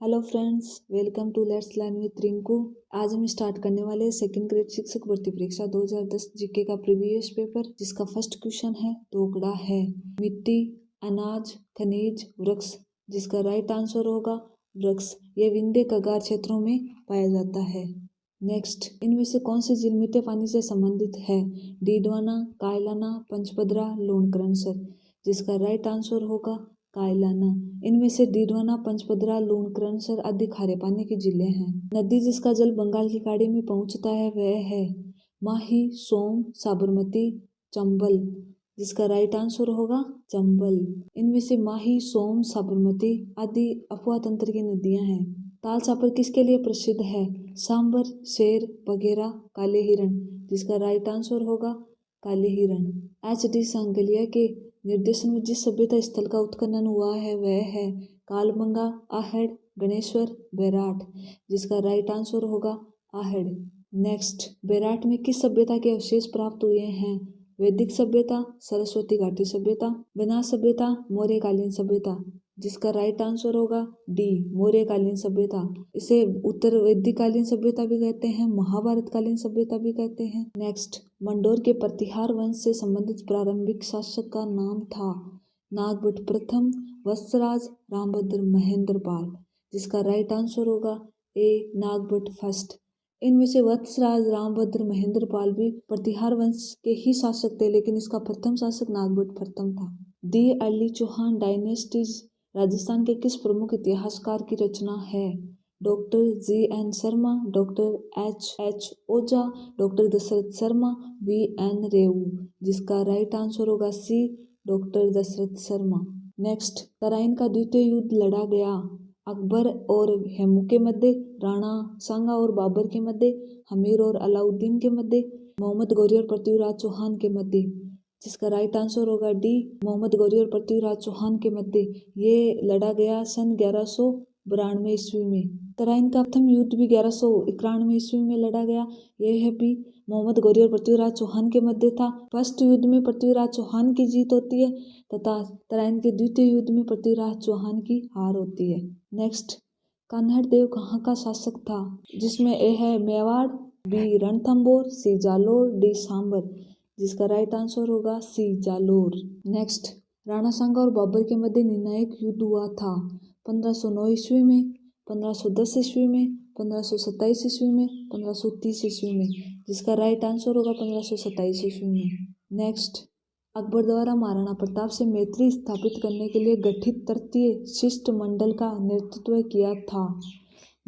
Hello friends, welcome to let's learn with Rinku. आज हम start करने वाले हैं सेकंड ग्रेड शिक्षक भर्ती परीक्षा 2010 जीके का प्रीवियस पेपर, जिसका फर्स्ट क्वेश्चन है दोगड़ा है। मिट्टी, अनाज, खनिज, वृक्ष। जिसका राइट आंसर होगा वृक्ष। यह विंध्य कगार क्षेत्रों में पाया जाता है। नेक्स्ट, इनमें से कौन सी झील मीठे पानी से संबंधित है? डीडवाना, कायलाना, पंचपदरा, लूणकरणसर। जिसका राइट आंसर होगा कायलाना। इनमें से डीडवाना, पंचपदरा, लूणकरणसर आदि खारे पानी की झीलें हैं। नदी जिसका जल बंगाल की खाड़ी में पहुंचता है वह है माही, सोम, साबरमती, चंबल। जिसका राइट आंसर होगा चंबल। इनमें से माही, सोम, साबरमती आदि अफवाह तंत्र की नदियां हैं। ताल छापर किसके लिए प्रसिद्ध है? सांबर, शेर, बघेरा, काले हिरण। जिसका राइट आंसर होगा काले हिरण। एच.डी. सांगलिया के निर्देशन में जिस सभ्यता स्थल का उत्खनन हुआ है वह है कालबंगा, आहड़, गणेश्वर, बेराट। जिसका राइट आंसर होगा आहड़। नेक्स्ट, बेराट में किस सभ्यता के अवशेष प्राप्त हुए हैं? वैदिक सभ्यता, सरस्वती घाटी सभ्यता, बनास सभ्यता, मौर्यकालीन सभ्यता। जिसका राइट आंसर होगा डी, मौर्यकालीन सभ्यता। इसे उत्तर वैदिककालीन सभ्यता भी कहते हैं, महाभारतकालीन सभ्यता भी कहते हैं। नेक्स्ट, मंडोर के प्रतिहार वंश से संबंधित प्रारंभिक शासक का नाम था? नागभट्ट प्रथम, वत्सराज, रामभद्र, महेंद्रपाल। जिसका राइट आंसर होगा ए, नागभट्ट फर्स्ट। इनमें से वत्सराज, रामभद्र, महेंद्रपाल भी प्रतिहार वंश के ही शासक थे, लेकिन इसका प्रथम शासक नागभट्ट प्रथम था। The early Chauhan dynasties Rajasthan के किस प्रमुख इतिहासकार की रचना है? Doctor G N. Sharma, doctor H H. Ojha, doctor Dashrath Sharma, V N. Reu. जिसका राइट आंसर होगा C, doctor Dashrath Sharma. Next, Tarain का द्वितीय युद्ध लड़ा गया? अकबर और हेमू के मध्य, राणा सांगा और बाबर के मध्य, हमीर और अलाउद्दीन के मध्य, मोहम्मद गौरी और पृथ्वीराज चौहान के मध्य। जिसका राइट आंसर होगा डी, मोहम्मद गौरी और पृथ्वीराज चौहान के मध्य। ये लड़ा गया सन 1192 ईस्वी में। तराइन का प्रथम युद्ध भी 1191 ईस्वी में लड़ा गया। यह है भी मोहम्मद गौरी और पृथ्वीराज चौहान के मध्य था। फर्स्ट युद्ध में पृथ्वीराज चौहान की जीत होती है तथा तराइन के द्वितीय युद्ध में पृथ्वीराज चौहान की हार होती है। नेक्स्ट, कान्हड़ देव कहाँ का शासक था? जिसमें ए है मेवाड़, बी रणथंभौर, सी जालोर, डी सांबर। जिसका राइट आंसर होगा सी, जालोर। नेक्स्ट, राणा सांगा और बाबर के मध्य निर्णायक युद्ध हुआ था 1509 ईस्वी में, 1510 ईस्वी में, 1527 ईस्वी में, 1530 ईस्वी में। जिसका राइट आंसर होगा 1527 ईस्वी में। नेक्स्ट, अकबर द्वारा महाराणा प्रताप से मैत्री स्थापित करने के लिए गठित तृतीय शिष्टमंडल का नेतृत्व किया था?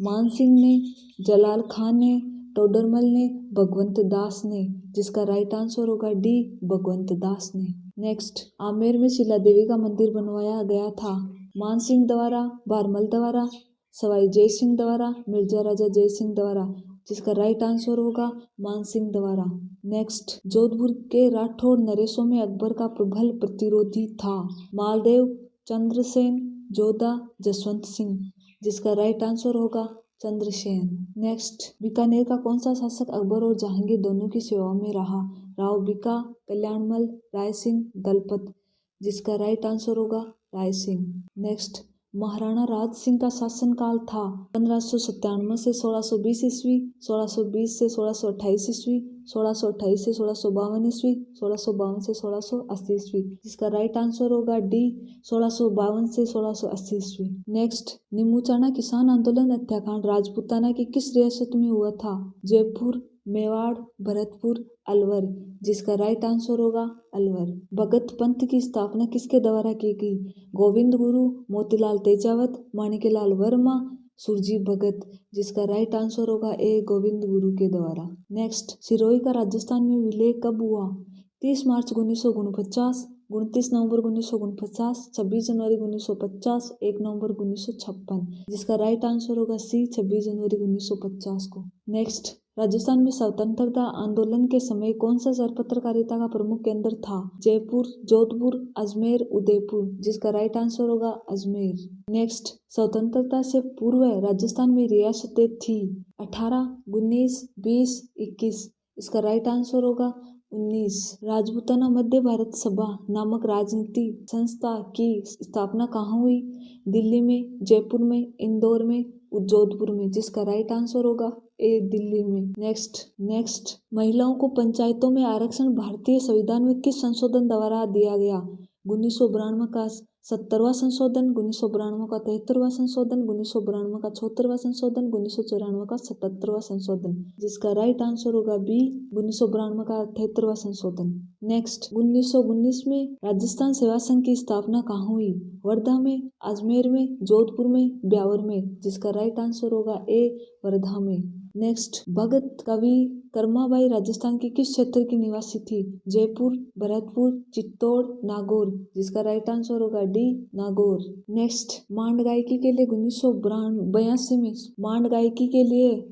मानसिंह ने, जलाल खान ने, टोडरमल ने, भगवंत दास ने। जिसका राइट आंसर होगा डी, भगवंत दास ने। नेक्स्ट, आमेर में शिला देवी का मंदिर बनवाया गया था? मानसिंह द्वारा, बारमल द्वारा, सवाई जय सिंह द्वारा, मिर्जा राजा जय सिंह द्वारा। जिसका राइट आंसर होगा मानसिंह द्वारा। नेक्स्ट, जोधपुर के राठौड़ नरेशों में अकबर का प्रबल प्रतिरोधी था? मालदेव, चंद्रसेन, जोधा, जसवंत सिंह। जिसका राइट आंसर होगा चंद्रसेन। नेक्स्ट, बीकानेर का कौन सा शासक अकबर और जहांगीर दोनों की सेवा में रहा? राव बीका, कल्याणमल, राय सिंह, दलपत। जिसका राइट आंसर होगा राय सिंह। नेक्स्ट, महाराणा राज सिंह का शासनकाल था 1597 से 1620 ईस्वी, 1620 से 1628 ईस्वी, 1628 से 1652 ईस्वी, 1652 से 1680 ईस्वी। जिसका राइट आंसर होगा डी, 1652 से 1680 ईस्वी। नेक्स्ट, निमुचाना किसान आंदोलन हत्याकांड राजपूताना की किस रियासत में हुआ था? जयपुर, मेवाड़, भरतपुर, अलवर। जिसका राइट आंसर होगा अलवर। भगत पंथ की स्थापना किसके द्वारा की गई? गोविंद गुरु, मोतीलाल तेजावत, माणिक्यलाल वर्मा, सुरजी भगत। जिसका राइट आंसर होगा ए, गोविंद गुरु के द्वारा। नेक्स्ट, सिरोही का राजस्थान में विलय कब हुआ? 30 मार्च 1949, 29 नवंबर 1949, 26 जनवरी 1950, 1 नवंबर 1956। जिसका राइट आंसर होगा सी, 26 जनवरी 1950 को। नेक्स्ट, राजस्थान में स्वतंत्रता आंदोलन के समय कौन सा शहर पत्रकारिता का प्रमुख केंद्र था? जयपुर, जोधपुर, अजमेर, उदयपुर। जिसका राइट आंसर होगा अजमेर। नेक्स्ट, स्वतंत्रता से पूर्व राजस्थान में रियासतें थी 18, 19, 20, 21। इसका राइट आंसर होगा 19 राजपूताना मध्य भारत सभा नामक राजनीति संस्था की स्थापना कहाँ हुई? दिल्ली में, जयपुर में, इंदौर में, जोधपुर में, जिसका राइट आंसर होगा ए दिल्ली में। नेक्स्ट महिलाओं को पंचायतों में आरक्षण भारतीय संविधान में किस संशोधन द्वारा दिया गया? 1992 का 70वां संशोधन, 1992 का 73वां संशोधन, 1992 का 74वां संशोधन, 1994 का 77वां संशोधन, जिसका राइट आंसर होगा बी 1992 का 73वां संशोधन। नेक्स्ट 1919 में राजस्थान सेवा संघ की स्थापना कहाँ हुई? वर्धा में, अजमेर में, जोधपुर में, ब्यावर में, जिसका राइट आंसर होगा ए वर्धा में। नेक्स्ट भगत कवि कर्माबाई राजस्थान के किस क्षेत्र की निवासी थी? जयपुर, भरतपुर, चित्तौड़, नागौर, जिसका राइट आंसर होगा डी नागौर। नेक्स्ट मांड गायकी के लिए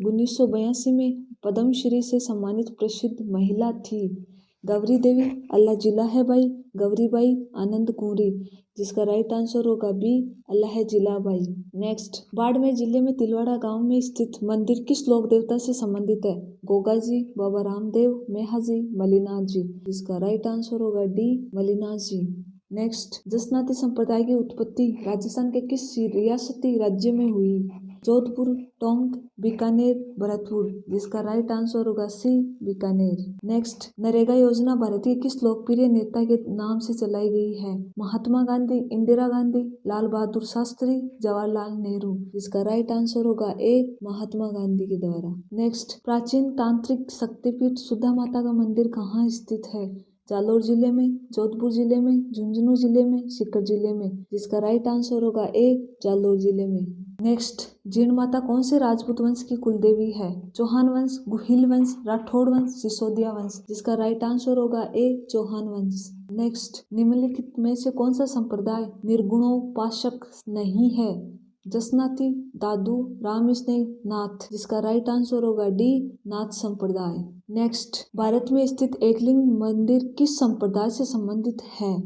1982 में पद्मश्री से सम्मानित प्रसिद्ध महिला थी? गौरी देवी, अल्लाह जिलाबाई, गौरीबाई, आनंद कुंवरी, जिसका राइट आंसर होगा बी अल्लाह जिलाबाई। नेक्स्ट बाड़मेर जिले में तिलवाड़ा गांव में स्थित मंदिर किस लोक देवता से संबंधित है? गोगा जी, बाबा रामदेव, मेहा जी, मलिनाथ जी, जिसका राइट आंसर होगा डी मलिनाथ जी। नेक्स्ट जसनाती संप्रदाय की उत्पत्ति राजस्थान के किस रियासती राज्य में हुई? जोधपुर, टोंक, बीकानेर, भरतपुर, जिसका राइट आंसर होगा सी बीकानेर। नेक्स्ट नरेगा योजना भारत के किस लोकप्रिय नेता के नाम से चलाई गई है? महात्मा गांधी, इंदिरा गांधी, लाल बहादुर शास्त्री, जवाहरलाल नेहरू, जिसका राइट आंसर होगा ए महात्मा गांधी के द्वारा। नेक्स्ट प्राचीन तांत्रिक शक्तिपीठ सुधा माता का मंदिर कहाँ स्थित है? जालौर जिले में, जोधपुर जिले में, झुंझुनू जिले में, सीकर जिले में, जिसका राइट आंसर होगा ए जालौर जिले में। नेक्स्ट जीण माता कौन से राजपूत वंश की कुलदेवी है? चौहान वंश, गुहिल वंश, राठौड़ वंश, सिसोदिया वंश, जिसका राइट आंसर होगा ए चौहान वंश। नेक्स्ट निम्नलिखित में से कौन सा संप्रदाय निर्गुणोपासक नहीं है? जसनाती, दादू, रामस्नेही, नाथ, जिसका राइट आंसर होगा डी नाथ संप्रदाय। नेक्स्ट भारत में स्थित एकलिंग मंदिर किस संप्रदाय से संबंधित है?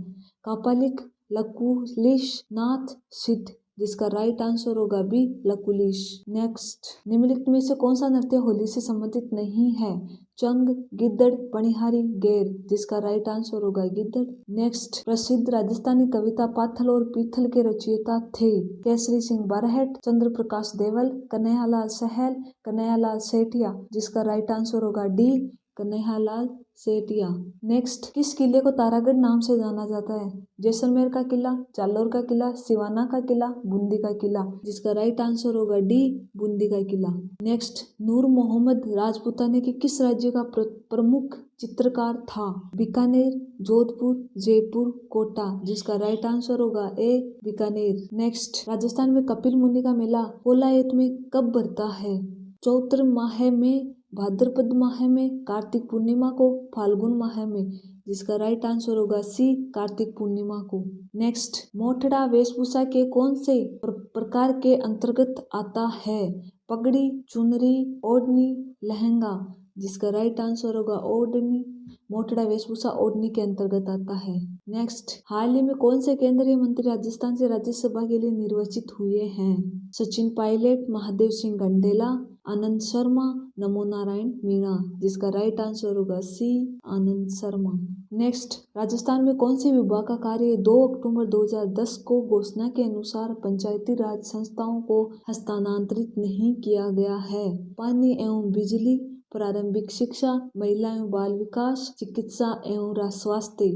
कापालिक, लकुलिश, नाथ, सिद्ध, जिसका राइट आंसर होगा बी लकुलिश। नेक्स्ट निम्नलिखित में से कौन सा नृत्य होली से संबंधित नहीं है? चंग, गिद्दड़, पनिहारी, गैर, जिसका राइट आंसर होगा गिद्दड़। नेक्स्ट प्रसिद्ध राजस्थानी कविता पाथल और पीथल के रचयिता थे? केसरी सिंह बरहट, चंद्र प्रकाश देवल, कन्हैयालाल सहल, कन्हैयालाल सेठिया, जिसका राइट आंसर होगा डी कन्हैयालाल सेठिया। नेक्स्ट किस किले को तारागढ़ नाम से जाना जाता है? जैसलमेर का किला, जालौर का किला, सिवाना का किला, बूंदी का किला, जिसका राइट आंसर होगा डी बूंदी का किला। नेक्स्ट नूर मोहम्मद राजपूताने के किस राज्य का प्रमुख चित्रकार था? बीकानेर, जोधपुर, जयपुर, कोटा, जिसका राइट आंसर होगा ए बीकानेर। नेक्स्ट राजस्थान में कपिल मुनि का मेला कोलायत में कब भरता है? चौत्र माह में, भाद्रपद माह में, कार्तिक पूर्णिमा को, फाल्गुन माह में, जिसका राइट आंसर होगा सी कार्तिक पूर्णिमा को। नेक्स्ट मोठड़ा वेशभूषा के कौन से प्रकार के अंतर्गत आता है? पगड़ी, चुनरी, ओढ़नी, लहंगा, जिसका राइट आंसर होगा ओढ़नी। मोठड़ा वेशभूषा ओढ़नी के अंतर्गत आता है। नेक्स्ट हाल ही में कौन से केंद्रीय मंत्री राजस्थान से राज्यसभा के लिए निर्वाचित हुए हैं? सचिन पायलट, महादेव सिंह गंडेला, आनंद शर्मा, नमो नारायण मीणा, जिसका राइट आंसर होगा सी आनंद शर्मा। नेक्स्ट राजस्थान में कौन से विभाग का कार्य 2 अक्टूबर 2010 को घोषणा के अनुसार पंचायती राज संस्थाओं को हस्तांतरित नहीं किया गया है? पानी एवं बिजली, प्रारंभिक शिक्षा, महिला एवं बाल विकास, चिकित्सा एवं स्वास्थ्य,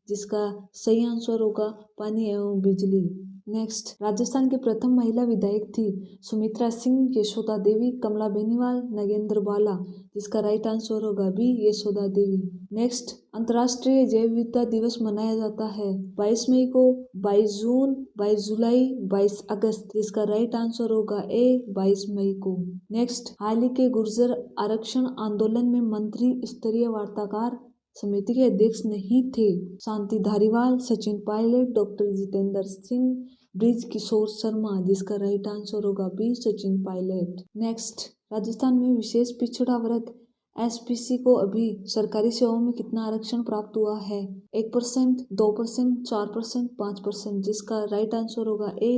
जिसका सही आंसर होगा पानी एवं बिजली। नेक्स्ट राजस्थान की प्रथम महिला विधायक थी? सुमित्रा सिंह, यशोदा देवी, कमला बेनीवाल, नागेंद्र बाला, जिसका राइट आंसर होगा बी यशोदा देवी। नेक्स्ट अंतर्राष्ट्रीय जैव विविधता दिवस मनाया जाता है 22 मई को, 22 जून, 22 जुलाई, 22 अगस्त, जिसका राइट आंसर होगा ए 22 मई को। नेक्स्ट हाल ही के गुर्जर आरक्षण आंदोलन में मंत्री स्तरीय वार्ताकार समिति के अध्यक्ष नहीं थे? शांति धारीवाल, सचिन पायलट, डॉक्टर जितेंद्र सिंह, ब्रिज किशोर शर्मा, जिसका राइट आंसर होगा बी सचिन पायलट। नेक्स्ट राजस्थान में विशेष पिछड़ा वर्ग SPC को अभी सरकारी सेवाओं में कितना आरक्षण प्राप्त हुआ है? 1%, 2%, 4%, 5%, जिसका राइट आंसर होगा ए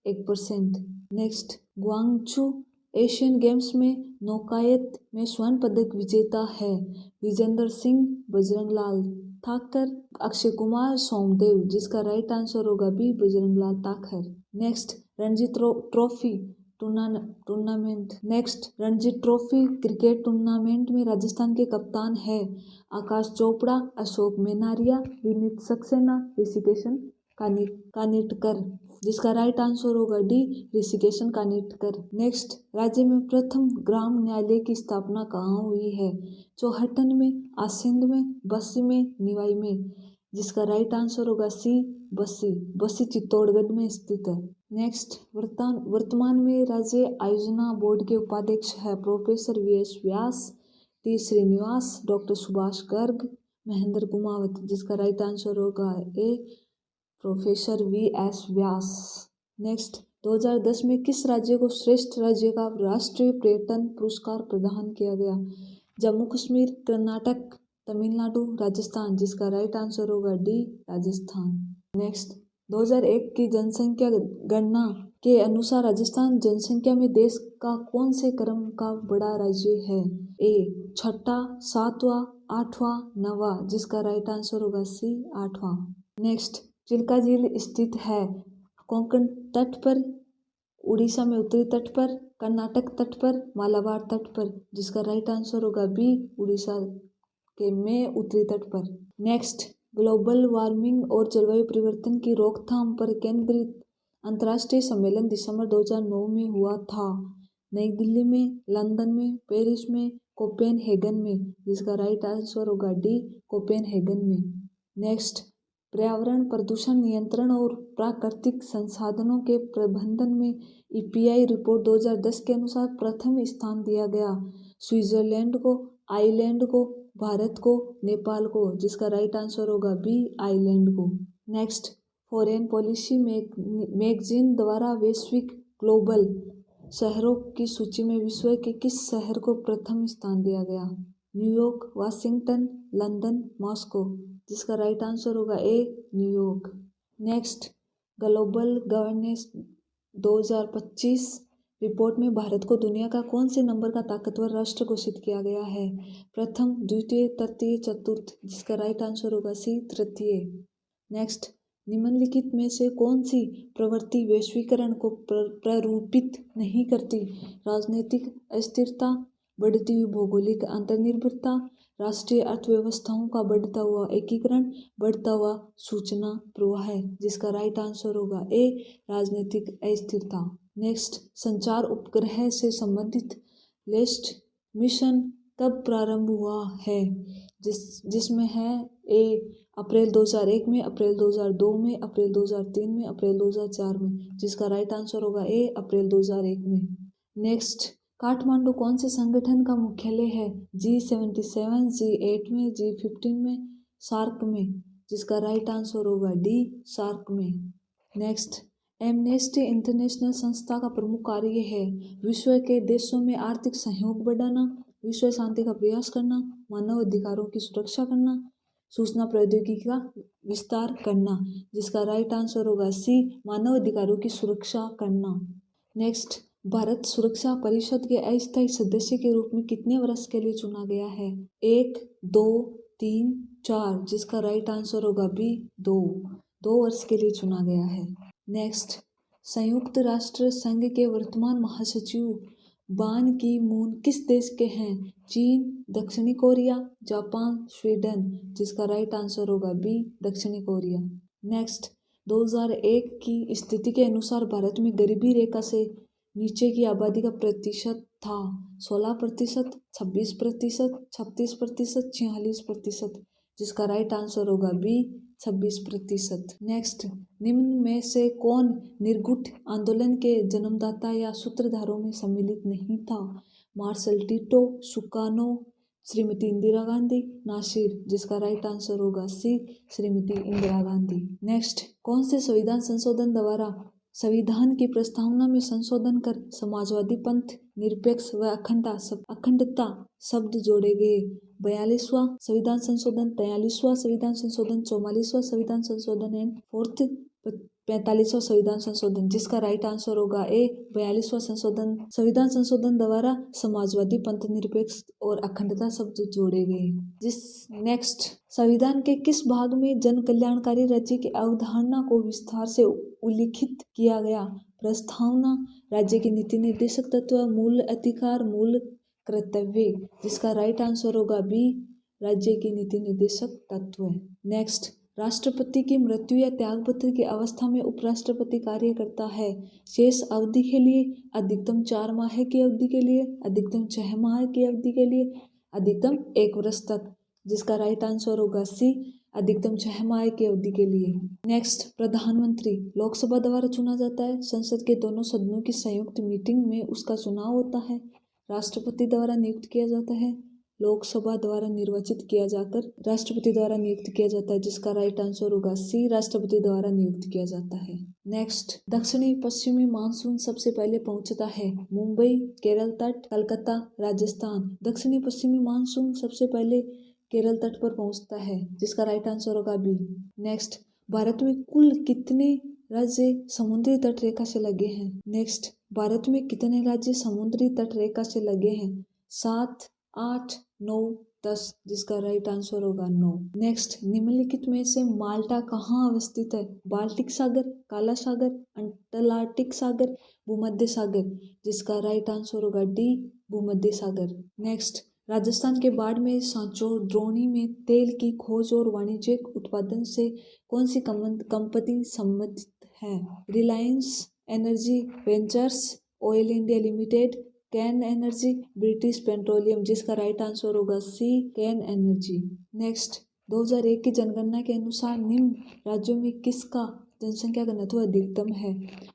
1%। नेक्स्ट ग्वांगचू एशियन गेम्स में नौकायन में स्वर्ण पदक विजेता है? विजेंद्र सिंह, बजरंगलाल ठाकर, अक्षय कुमार, सोमदेव, जिसका राइट आंसर होगा B, Bajranglal Thakar. Next, Ranji trophy tournament. Next, Ranji trophy cricket tournament में राजस्थान के कप्तान है? आकाश चोपड़ा, अशोक मेनारिया, विनीत सक्सेना, ऋषिकेश कानिटकर, जिसका राइट आंसर होगा डी, ऋषिकेश कानिटकर। नेक्स्ट, राज्य में प्रथम ग्राम न्यायालय की स्थापना कहाँ हुई है? चौहटन में, आसिंद में, बस्सी में, निवाई में, जिसका राइट आंसर होगा सी, बस्सी। बस्सी चित्तौड़गढ़ में स्थित है। नेक्स्ट, वर्तमान में राज्य आयोजना बोर्ड के उपाध्यक्ष है? Professor V S. Vyas, T. Srinivas, doctor Subhash Garg, Mahendra Kumawat, जिसका राइट आंसर होगा A, professor V S. Vyas. Next, 2010 में किस राज्य को श्रेष्ठ राज्य का राष्ट्रीय पर्यटन पुरस्कार प्रदान किया गया? जम्मू कश्मीर, कर्नाटक, तमिलनाडु, राजस्थान, जिसका राइट आंसर होगा डी, राजस्थान। नेक्स्ट, 2001 की जनसंख्या गणना के अनुसार राजस्थान जनसंख्या में देश का कौन से क्रम का बड़ा राज्य है? ए, छठा, सातवां, आठवां, नवा, जिसका राइट आंसर होगा सी, आठवां। नेक्स्ट, चिल्का झील स्थित है? कोंकण तट पर, उड़ीसा में उत्तरी तट पर, कर्नाटक तट पर, मालाबार तट पर, जिसका राइट आंसर होगा बी, उड़ीसा के में उत्तरी तट पर। नेक्स्ट, ग्लोबल वार्मिंग और जलवायु परिवर्तन की रोकथाम पर केंद्रित अंतर्राष्ट्रीय सम्मेलन दिसंबर 2009 में हुआ था? नई दिल्ली में, लंदन में, पेरिस में, कोपेनहेगन में, जिसका राइट आंसर होगा डी, कोपेनहेगन में। नेक्स्ट, पर्यावरण प्रदूषण नियंत्रण और प्राकृतिक संसाधनों के प्रबंधन में ईपीआई रिपोर्ट 2010 के अनुसार प्रथम स्थान दिया गया? स्विट्जरलैंड को, आइलैंड को, भारत को, नेपाल को, जिसका राइट आंसर होगा बी, आइलैंड को। नेक्स्ट, फॉरेन पॉलिसी मैगजीन द्वारा वैश्विक ग्लोबल शहरों की सूची में विश्व के किस शहर को प्रथम स्थान दिया गया? न्यूयॉर्क, वाशिंगटन, लंदन, मॉस्को, जिसका राइट आंसर होगा A, New York. Next, global governance 2025 report में भारत को दुनिया का कौन से नंबर का ताकतवर राष्ट्र घोषित किया गया है? प्रथम, द्वितीय, तृतीय, चतुर्थ, जिसका राइट आंसर होगा सी, तृतीय। नेक्स्ट, निम्नलिखित में से कौन सी प्रवृत्ति वैश्वीकरण को प्ररूपित नहीं करती? राजनीतिक अस्थिरता, बढ़ती हुई भौगोलिक अंतर्निर्भरता, राष्ट्रीय अर्थव्यवस्थाओं का बढ़ता हुआ एकीकरण, बढ़ता हुआ सूचना प्रवाह है, जिसका राइट आंसर होगा ए, राजनीतिक अस्थिरता। नेक्स्ट, संचार उपग्रह से संबंधित लेस्ट मिशन कब प्रारंभ हुआ है? जिसमें है ए, अप्रैल 2001 में, अप्रैल 2002 में, अप्रैल 2003 में, अप्रैल 2004 में, जिसका राइट आंसर होगा ए, अप्रैल 2001 में। नेक्स्ट, काठमांडू कौन से संगठन का मुख्यालय है? G77, G8 में, G15 में, सार्क में, जिसका राइट आंसर होगा डी, सार्क में। नेक्स्ट, एमनेस्टी इंटरनेशनल संस्था का प्रमुख कार्य है? विश्व के देशों में आर्थिक सहयोग बढ़ाना, विश्व शांति का प्रयास करना, मानव अधिकारों की सुरक्षा करना, सूचना प्रौद्योगिकी का विस्तार करना, जिसका राइट आंसर होगा सी, मानव अधिकारों की सुरक्षा करना। नेक्स्ट, भारत सुरक्षा परिषद के अस्थायी सदस्य के रूप में कितने वर्ष के लिए चुना गया है? 1, 2, 3, 4, जिसका राइट आंसर होगा बी, 2 वर्ष के लिए चुना गया है। नेक्स्ट, संयुक्त राष्ट्र संघ के वर्तमान महासचिव बान की मून किस देश के हैं? चीन, दक्षिणी कोरिया, जापान, स्वीडन, जिसका राइट आंसर होगा बी, दक्षिणी कोरिया। नेक्स्ट, 2001 की स्थिति के अनुसार भारत में गरीबी रेखा से नीचे की आबादी का प्रतिशत था? 16%, 26%, 36%, 46%, जिसका राइट आंसर होगा बी, 26%। नेक्स्ट, निम्न में से कौन निर्गुट आंदोलन के जन्मदाता या सूत्रधारों में सम्मिलित नहीं था? Marshal Tito, Sukarno, Shrimati Indira Gandhi, Nasser, जिसका राइट आंसर होगा सी, श्रीमती इंदिरा गांधी। नेक्स्ट, कौन से संविधान संशोधन द्वारा संविधान की प्रस्तावना में संशोधन कर समाजवादी पंथ, निरपेक्ष व अखंडता शब्द जोड़े गए? 42वां संविधान संशोधन, 43वां संविधान संशोधन, 44वां संविधान संशोधन एंड 4th 45वां संविधान संशोधन, जिसका राइट आंसर होगा ए। 42वां संशोधन, संविधान संशोधन द्वारा समाजवादी, पंथ निरपेक्ष और अखंडता शब्द जोड़े गए। नेक्स्ट, संविधान के किस भाग में जन कल्याणकारी राज्य की अवधारणा को विस्तार से उल्लिखित किया गया? प्रस्तावना, राज्य की नीति निर्देशक तत्व, मूल अधिकार, मूल कर्तव्य, जिसका राइट आंसर होगा बी। राज्य की नीति निर्देशक तत्व। नेक्स्ट, राष्ट्रपति की मृत्यु या त्यागपत्र की अवस्था में उपराष्ट्रपति कार्य करता है शेष अवधि के लिए, अधिकतम 4 माह की अवधि के लिए, अधिकतम 6 माह की अवधि के लिए, अधिकतम 1 वर्ष तक, जिसका राइट आंसर होगा सी। अधिकतम 6 माह की अवधि के लिए। नेक्स्ट, प्रधानमंत्री लोकसभा द्वारा चुना जाता है, संसद के दोनों सदनों की संयुक्त मीटिंग में उसका चुनाव होता है, राष्ट्रपति द्वारा नियुक्त किया जाता है, लोकसभा द्वारा निर्वाचित किया जाकर राष्ट्रपति द्वारा नियुक्त किया जाता है, जिसका राइट आंसर होगा सी। राष्ट्रपति द्वारा नियुक्त किया जाता है। नेक्स्ट, दक्षिणी पश्चिमी मानसून सबसे पहले पहुंचता है मुंबई, केरल तट, कलकत्ता, राजस्थान। दक्षिणी पश्चिमी मानसून सबसे पहले केरल तट पर पहुंचता है, जिसका राइट आंसर होगा बी। नेक्स्ट, भारत में कुल कितने राज्य समुद्री तट रेखा से लगे हैं? नेक्स्ट, भारत में कितने राज्य समुद्री तट रेखा से लगे हैं? 7, 8, 9, 10, जिसका राइट आंसर होगा 9। नेक्स्ट, निम्नलिखित में से माल्टा कहाँ अवस्थित है? बाल्टिक सागर, काला सागर, अंटार्कटिक सागर, भूमध्य सागर, जिसका राइट आंसर होगा डी, भूमध्य सागर। नेक्स्ट, राजस्थान के बाड़मेर, सांचौर, द्रोणी में तेल की खोज और वाणिज्यिक उत्पादन से कौन सी कंपनी संबंधित है? Reliance energy ventures, oil India limited, can energy, British petroleum, जिसका राइट आंसर होगा सी, कैन एनर्जी। नेक्स्ट, 2001 की जनगणना के अनुसार निम्न राज्यों में किसका जनसंख्या घनत्व अधिकतम है?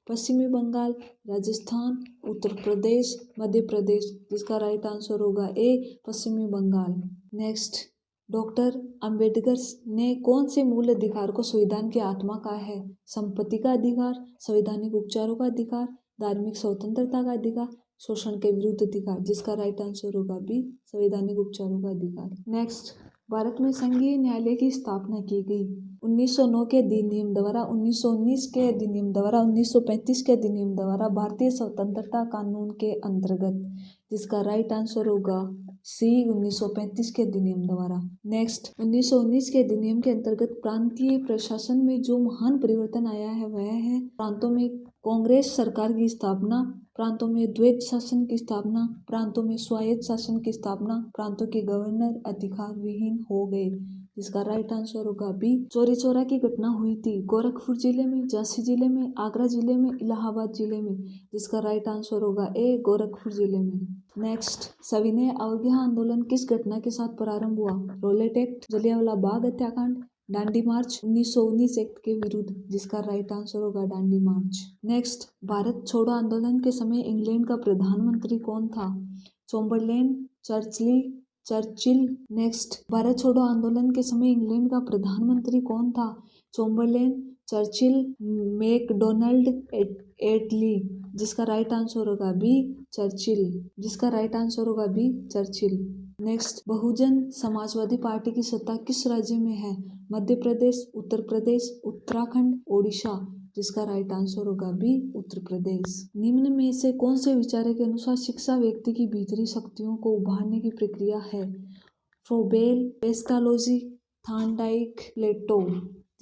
पश्चिमी बंगाल, राजस्थान, उत्तर प्रदेश, मध्य प्रदेश, जिसका राइट आंसर होगा ए, पश्चिमी बंगाल। नेक्स्ट, डॉक्टर अंबेडकर ने कौन से मूल अधिकार को संविधान की आत्मा कहा है? संपत्ति का अधिकार, संवैधानिक उपचारों का अधिकार, धार्मिक स्वतंत्रता का अधिकार, शोषण के विरुद्ध अधिकार, जिसका राइट आंसर होगा बी, संवैधानिक उपचारों का अधिकार। नेक्स्ट, भारत में संघीय न्यायालय की स्थापना की गई 1909 के अधिनियम द्वारा, 1919 के अधिनियम द्वारा, 1935 के अधिनियम द्वारा, भारतीय स्वतंत्रता कानून के अंतर्गत, जिसका राइट आंसर होगा सी, 1935 के अधिनियम द्वारा। नेक्स्ट, 1919 के अधिनियम के अंतर्गत प्रांतीय प्रशासन में जो महान परिवर्तन आया है वह है प्रांतों में कांग्रेस सरकार की स्थापना, प्रांतों में द्वैध शासन की स्थापना, प्रांतों में स्वायत्त शासन की स्थापना, प्रांतों के गवर्नर अधिकार विहीन हो गए, जिसका राइट आंसर होगा बी। चौरी चौरा की घटना हुई थी गोरखपुर जिले में, झांसी जिले में, आगरा जिले में, इलाहाबाद जिले में, जिसका राइट आंसर होगा ए, गोरखपुर जिले में। नेक्स्ट, सविनय अवज्ञा आंदोलन किस घटना के साथ प्रारंभ हुआ? रॉलेट एक्ट, जलियांवाला बाग हत्याकांड, दांडी मार्च, 1919 एक्ट के विरुद्ध, जिसका राइट आंसर होगा दांडी मार्च। नेक्स्ट, भारत छोड़ो आंदोलन के समय इंग्लैंड का प्रधानमंत्री कौन था? Chamberlain, Churchill. नेक्स्ट, भारत छोड़ो आंदोलन के समय इंग्लैंड का प्रधानमंत्री कौन था? चैम्बरलेन, चर्चिल, मैकडोनाल्ड, एटली, जिसका राइट आंसर होगा बी, चर्चिल, जिसका राइट आंसर होगा B, Churchill. Next, Bahujan Samajwadi party की सत्ता किस राज्य में है? मध्य प्रदेश, उत्तर प्रदेश, उत्तराखंड, ओडिशा, जिसका राइट आंसर होगा बी, उत्तर प्रदेश। निम्न में से कौन से विचारक के अनुसार शिक्षा व्यक्ति की भीतरी शक्तियों को उभारने की प्रक्रिया है? फ्रोबेल, पेस्टालोजी, थार्नडाइक, प्लेटो,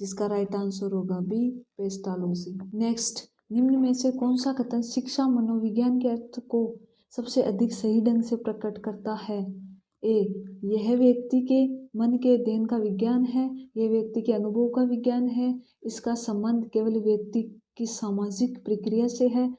जिसका राइट आंसर होगा बी, पेस्टालोजी। नेक्स्ट, निम्न में से कौन सा कथन शिक्षा मनोविज्ञान के अर्थ को सबसे अधिक सही ढंग से प्रकट करता है? ए, यह व्यक्ति के मन के अध्ययन का विज्ञान है, यह व्यक्ति के अनुभव का विज्ञान है, इसका संबंध केवल व्यक्ति की सामाजिक प्रक्रिया से है,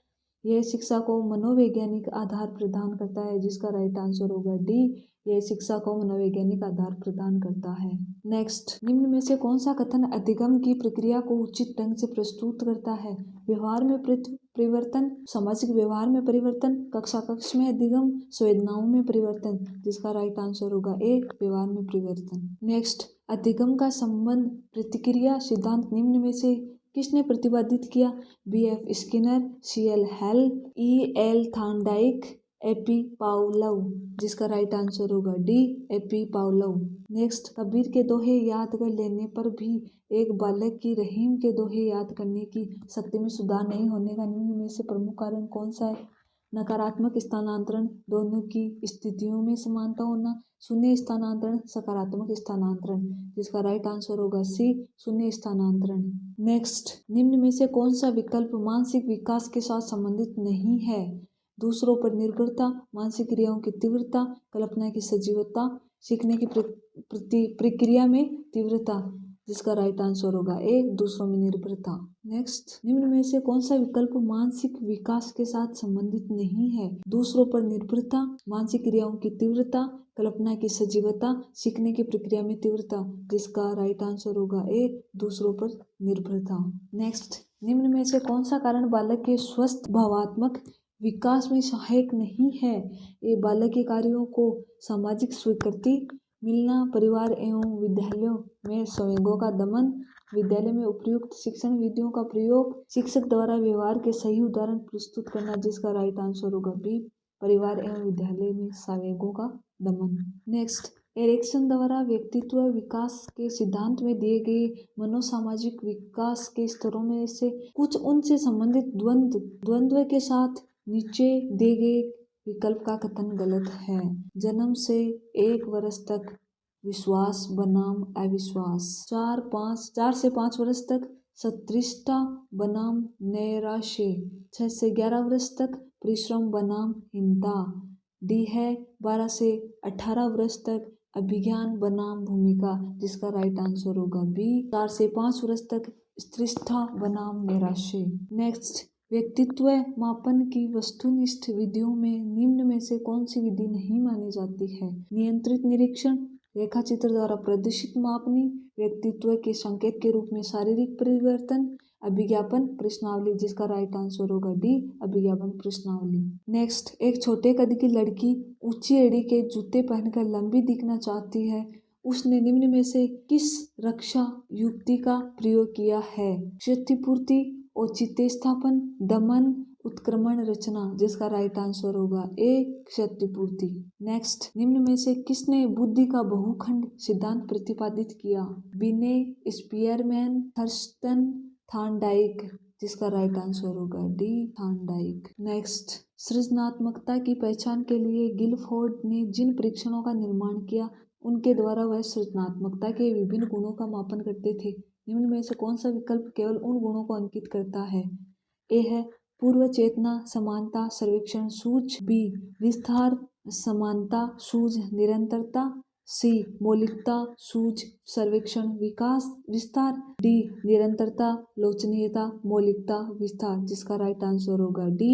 यह शिक्षा को मनोवैज्ञानिक आधार प्रदान करता है, जिसका राइट आंसर होगा डी, यह शिक्षा को मनोवैज्ञानिक आधार प्रदान करता है। नेक्स्ट, निम्न में से कौन सा कथन अधिगम की प्रक्रिया को उचित ढंग से प्रस्तुत करता है? व्यवहार में परिवर्तन, सामाजिक व्यवहार में परिवर्तन, कक्षा कक्ष में अधिगम, संवेदनाओं में परिवर्तन, जिसका राइट आंसर होगा ए, व्यवहार में परिवर्तन। नेक्स्ट, अधिगम का संबंध प्रतिक्रिया सिद्धांत निम्न में से किसने प्रतिपादित किया? B F. Skinner, C L. Hull, E L. Thorndike, A P Pavlov, जिसका राइट आंसर होगा D A P Pavlov. Next, Kabir के दोहे याद कर लेने पर भी एक बालक की रहीम के दोहे याद करने की शक्ति में सुधार नहीं होने का निम्न में से प्रमुख कारण कौन सा है? नकारात्मक स्थानांतरण, दोनों की स्थितियों में समानता होना, शून्य स्थानांतरण, सकारात्मक स्थानांतरण, जिसका राइट आंसर होगा सी शून्य स्थानांतरण। नेक्स्ट, निम्न में से कौन सा विकल्प मानसिक विकास के साथ संबंधित नहीं है? दूसरों पर निर्भरता, मानसिक क्रियाओं की तीव्रता, कल्पना की सजीवता, सीखने की प्रक्रिया में तीव्रता, जिसका राइट आंसर होगा ए दूसरों में निर्भरता। नेक्स्ट, निम्न में से कौन सा विकल्प मानसिक विकास के साथ संबंधित नहीं है? दूसरों पर निर्भरता, मानसिक क्रियाओं की तीव्रता, कल्पना की सजीवता, सीखने की प्रक्रिया में तीव्रता, जिसका राइट आंसर होगा ए दूसरों पर निर्भरता। नेक्स्ट, निम्न में से कौन सा कारण बालक के स्वस्थ भावात्मक विकास में सहायक नहीं है? ये बालक के कार्यों को सामाजिक स्वीकृति मिलना, परिवार एवं विद्यालयों में संवेगों का दमन, विद्यालय में उपयुक्त शिक्षण विधियों का प्रयोग, शिक्षक द्वारा व्यवहार के सही उदाहरण प्रस्तुत करना, जिसका राइट आंसर होगा बी परिवार एवं विद्यालय में संवेगों का दमन। नेक्स्ट, एरिक्सन द्वारा व्यक्तित्व विकास के सिद्धांत में दिए गए मनोसामाजिक विकास के स्तरों में से कुछ उनसे संबंधित द्वंद्व के साथ नीचे दिए गए विकल्प का कथन गलत है। जन्म से 1 वर्ष तक विश्वास बनाम अविश्वास, 4 से 5 वर्ष तक सत्रिष्टा बनाम नैराश्य, 6 से 11 वर्ष तक परिश्रम बनाम हिंसा। डी है 12 से 18 वर्ष तक अभिज्ञान बनाम भूमिका, जिसका राइट आंसर होगा बी 4 से 5 वर्ष तक स्त्रिष्ठा बनाम नैराश्य। नेक्स्ट, व्यक्तित्व मापन की वस्तुनिष्ठ विधियों में निम्न में से कौन सी विधि नहीं मानी जाती है? नियंत्रित निरीक्षण, रेखाचित्र द्वारा प्रदर्शित मापनी, व्यक्तित्व के संकेत के रूप में शारीरिक परिवर्तन, अभिज्ञापन प्रश्नावली, जिसका राइट आंसर होगा डी अभिज्ञापन प्रश्नावली। नेक्स्ट, एक छोटे कद की लड़की ऊंची एड़ी के जूते पहनकर लंबी दिखना चाहती है। उसने निम्न में से किस रक्षा युक्ति का प्रयोग किया है? क्षतिपूर्ति, औचित्य स्थापन, दमन, उत्क्रमण रचना, जिसका राइट आंसर होगा ए क्षतिपूर्ति। नेक्स्ट, निम्न में से किसने बुद्धि का बहुखंड सिद्धांत प्रतिपादित किया? बिने, स्पीयरमैन, थर्स्टन, थॉर्नडाइक, जिसका राइट आंसर होगा डी थॉर्नडाइक। नेक्स्ट, सृजनात्मकता की पहचान के लिए गिलफोर्ड ने जिन परीक्षणों का निर्माण किया उनके द्वारा वह सृजनात्मकता के विभिन्न गुणों का मापन करते थे। निम्न में से कौन सा विकल्प केवल उन गुणों को अंकित करता है? ए है पूर्व चेतना, समानता, सर्वेक्षण, सूझ, बी विस्तार, समानता, सूझ, निरंतरता, सी मौलिकता, सूझ, सर्वेक्षण, विकास, विस्तार, डी निरंतरता, लोचनीयता, मौलिकता, विस्तार, जिसका राइट आंसर होगा डी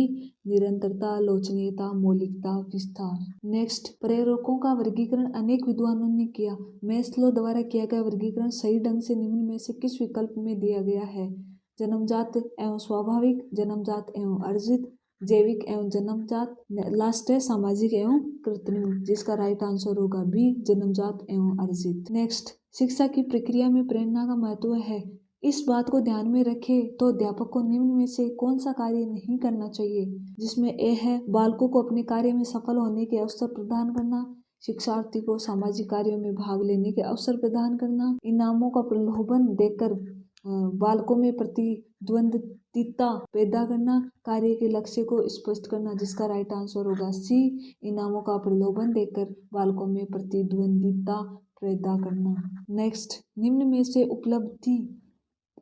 निरंतरता, लोचनीयता, मौलिकता, विस्तार। नेक्स्ट, प्रेरकों का वर्गीकरण अनेक विद्वानों ने किया। मैस्लो द्वारा किया गया वर्गीकरण सही ढंग से निम्न में से किस विकल्प में दिया गया है? जन्मजात एवं स्वाभाविक, जन्मजात एवं अर्जित, जैविक एवं जन्मजात, लास्ट है सामाजिक एवं कृत्रिम, जिसका राइट आंसर होगा बी जन्मजात एवं अर्जित। नेक्स्ट, शिक्षा की प्रक्रिया में प्रेरणा का महत्व है। इस बात को ध्यान में रखें तो अध्यापक को निम्न में से कौन सा कार्य नहीं करना चाहिए? जिसमें ए है बालकों को अपने कार्य में सफल होने के अवसर प्रदान करना, शिक्षार्थी को सामाजिक कार्यों में भाग लेने के अवसर प्रदान करना, इनामों का प्रलोभन देकर बालकों में प्रतिद्वंद्विता पैदा करना, कार्य के लक्ष्य को स्पष्ट करना, जिसका राइट आंसर होगा सी इनामों का प्रलोभन देकर बालकों में प्रतिद्वंद्विता पैदा करना। नेक्स्ट, निम्न में से उपलब्धि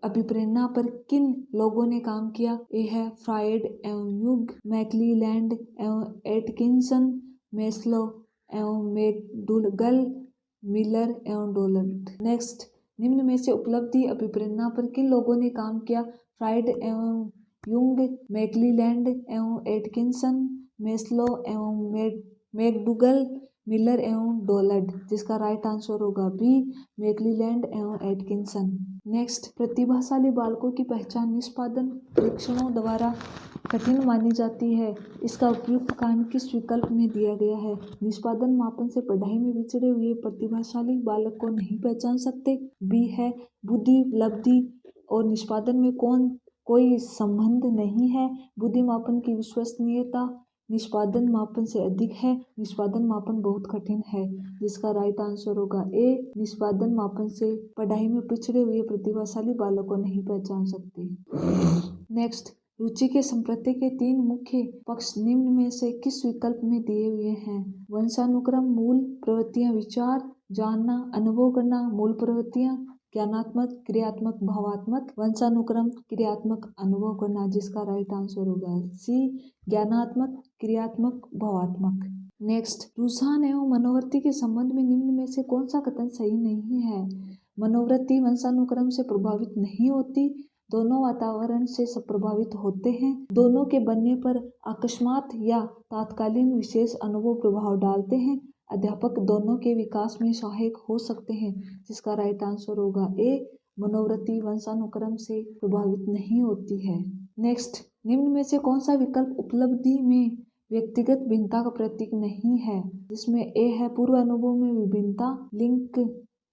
अभिप्रेरणा पर किन लोगों ने काम किया? ए है फ्रायड एवं युग, मैकलीलैंड एवं एटकिंसन, मैस्लो एवं मैकडूगल, मिलर एवं डोलट। नेक्स्ट, निम्न में से उपलब्धि अभिप्रेरणा पर किन लोगों ने काम किया? फ्रायड एवं युंग, मैकलीलैंड एवं एटकिंसन, मैस्लो एवं मैकडूगल, मिलर एवं डोलट, जिसका राइट आंसर होगा बी मैकलीलैंड एवं एटकिंसन। नेक्स्ट, प्रतिभाशाली बालकों की पहचान निष्पादन परीक्षणों द्वारा कठिन मानी जाती है। इसका उपयुक्त कारण किस विकल्प में दिया गया है? निष्पादन मापन से पढ़ाई में बिछड़े हुए प्रतिभाशाली बालक को नहीं पहचान सकते। बी है बुद्धि, उपलब्धि और निष्पादन में कोई संबंध नहीं है। बुद्धि मापन की विश्वसनीयता निष्पादन मापन से अधिक है। निष्पादन मापन बहुत कठिन है, जिसका राइट आंसर होगा ए। निष्पादन मापन से पढ़ाई में पिछड़े हुए प्रतिभाशाली बालक को नहीं पहचान सकते। नेक्स्ट, रुचि के संप्रति के 3 मुख्य पक्ष निम्न में से किस विकल्प में दिए हुए हैं? वंशानुक्रम, मूल प्रवृत्तियां, विचार, जानना, अनुभव करना, मूल प्रवृत्तियां, ज्ञानात्मक, क्रियात्मक, भावात्मक, वंशानुक्रम, क्रियात्मक, अनुभव करना, जिसका राइट आंसर होगा सी, ज्ञानात्मक, क्रियात्मक, भावात्मक। नेक्स्ट, रुझान एवं मनोवृत्ति के संबंध में निम्न में से कौन सा कथन सही नहीं है? मनोवृत्ति वंशानुक्रम से प्रभावित नहीं होती, दोनों वातावरण से प्रभावित होते हैं, दोनों के बनने पर अकस्मात या तात्कालीन विशेष अनुभव प्रभाव डालते हैं, अध्यापक दोनों के विकास में सहायक हो सकते हैं, जिसका राइट आंसर होगा ए। मनोवृत्ति वंशानुक्रम से प्रभावित नहीं होती है। नेक्स्ट, निम्न में से कौन सा विकल्प उपलब्धि में व्यक्तिगत भिन्नता का प्रतीक नहीं है? जिसमें ए है पूर्व अनुभव में विभिन्नता,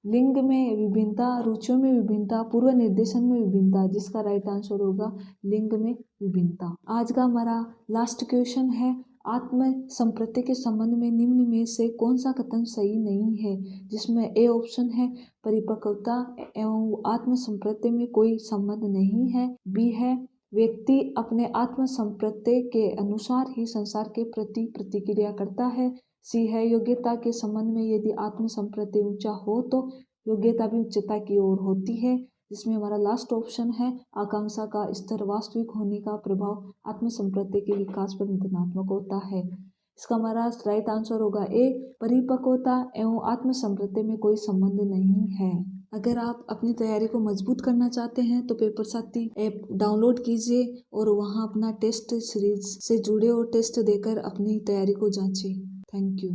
लिंग में विभिन्नता, रुचियों में विभिन्नता, पूर्व निर्देशन में विभिन्नता, जिसका राइट आंसर होगा लिंग में विभिन्नता। आज का हमारा लास्ट क्वेश्चन है, आत्म संप्रति के संबंध में निम्न में से कौन सा कथन सही नहीं है? जिसमें ए ऑप्शन है परिपक्वता एवं आत्म संप्रति में कोई संबंध नहीं है, बी है व्यक्ति अपने आत्म संप्रति के अनुसार ही संसार के प्रति प्रतिक्रिया करता है, सी है योग्यता के संबंध में यदि आत्म संप्रति ऊंचा हो तो योग्यता भी उच्चता की ओर होती है, जिसमें हमारा लास्ट ऑप्शन है आकांक्षा का स्तर वास्तविक होने का प्रभाव आत्म संप्रति के विकास पर धनात्मक होता है। इसका हमारा राइट आंसर होगा ए। परिपक्वता एवं आत्म संप्रति में कोई संबंध नहीं है। अगर आप अपनी तैयारी को मजबूत करना चाहते हैं तो पेपर साथी ऐप डाउनलोड कीजिए और वहां अपना टेस्ट सीरीज से जुड़े और टेस्ट देकर अपनी तैयारी को जांचें। Thank you.